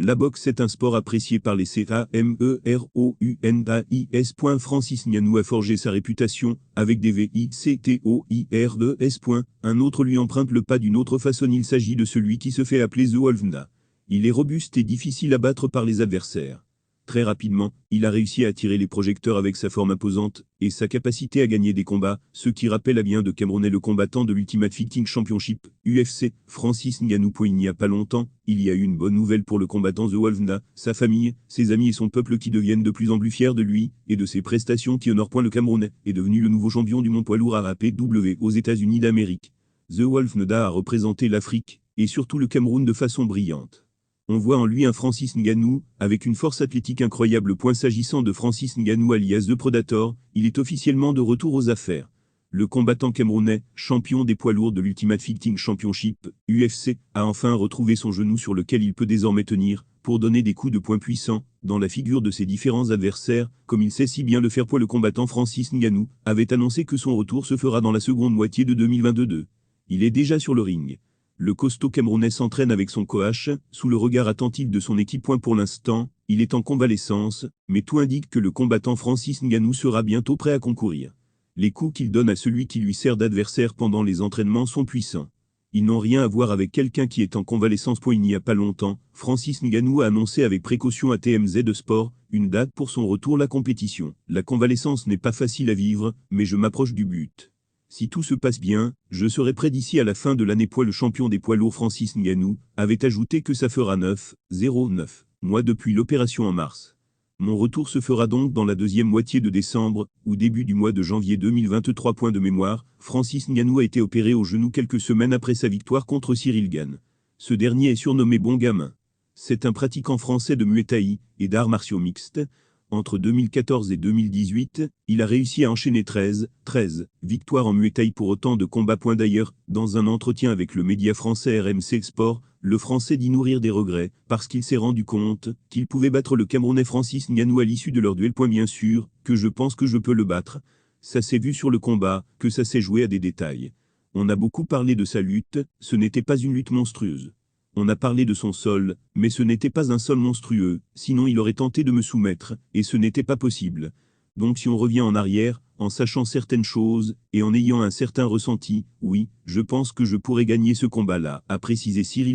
La boxe est un sport apprécié par les CAMEROUNAIS. Francis Ngannou a forgé sa réputation avec des VICTOIRES. Un autre lui emprunte le pas d'une autre façon. Il s'agit de celui qui se fait appeler The Wolfna. Il est robuste et difficile à battre par les adversaires. Très rapidement, il a réussi à attirer les projecteurs avec sa forme imposante et sa capacité à gagner des combats, ce qui rappelle à bien de Camerounais le combattant de l'Ultimate Fighting Championship, UFC, Francis Ngannou. Il n'y a pas longtemps, il y a eu une bonne nouvelle pour le combattant The Wolfna, sa famille, ses amis et son peuple qui deviennent de plus en plus fiers de lui et de ses prestations qui honorent. Le Camerounais est devenu le nouveau champion du monde poids lourd APW aux États-Unis d'Amérique. The Wolfna a représenté l'Afrique et surtout le Cameroun de façon brillante. On voit en lui un Francis Ngannou, avec une force athlétique incroyable. S'agissant de Francis Ngannou alias The Predator, il est officiellement de retour aux affaires. Le combattant camerounais, champion des poids lourds de l'Ultimate Fighting Championship, UFC, a enfin retrouvé son genou sur lequel il peut désormais tenir, pour donner des coups de poing puissants, dans la figure de ses différents adversaires, comme il sait si bien le faire. Le combattant Francis Ngannou avait annoncé que son retour se fera dans la seconde moitié de 2022. Il est déjà sur le ring. Le costaud camerounais s'entraîne avec son coach, sous le regard attentif de son équipe. Pour l'instant, il est en convalescence, mais tout indique que le combattant Francis Ngannou sera bientôt prêt à concourir. Les coups qu'il donne à celui qui lui sert d'adversaire pendant les entraînements sont puissants. Ils n'ont rien à voir avec quelqu'un qui est en convalescence. Il n'y a pas longtemps, Francis Ngannou a annoncé avec précaution à TMZ Sport une date pour son retour à la compétition. La convalescence n'est pas facile à vivre, mais je m'approche du but. Si tout se passe bien, je serai prêt d'ici à la fin de l'année. Le champion des poids lourds Francis Ngannou avait ajouté que ça fera 9,09 mois depuis l'opération en mars. Mon retour se fera donc dans la deuxième moitié de décembre, ou début du mois de janvier 2023. De mémoire, Francis Ngannou a été opéré au genou quelques semaines après sa victoire contre Cyril Gane. Ce dernier est surnommé Bon Gamin. C'est un pratiquant français de Muay Thai et d'arts martiaux mixtes. Entre 2014 et 2018, il a réussi à enchaîner 13 victoires en Muay Thai pour autant de combats. D'ailleurs, dans un entretien avec le média français RMC Sport, le Français dit nourrir des regrets, parce qu'il s'est rendu compte qu'il pouvait battre le Camerounais Francis Ngannou à l'issue de leur duel. Bien sûr, que je pense que je peux le battre. Ça s'est vu sur le combat, que ça s'est joué à des détails. On a beaucoup parlé de sa lutte, ce n'était pas une lutte monstrueuse. On a parlé de son sol, mais ce n'était pas un sol monstrueux, sinon il aurait tenté de me soumettre, et ce n'était pas possible. Donc si on revient en arrière, en sachant certaines choses, et en ayant un certain ressenti, oui, je pense que je pourrais gagner ce combat-là, a précisé Cyril.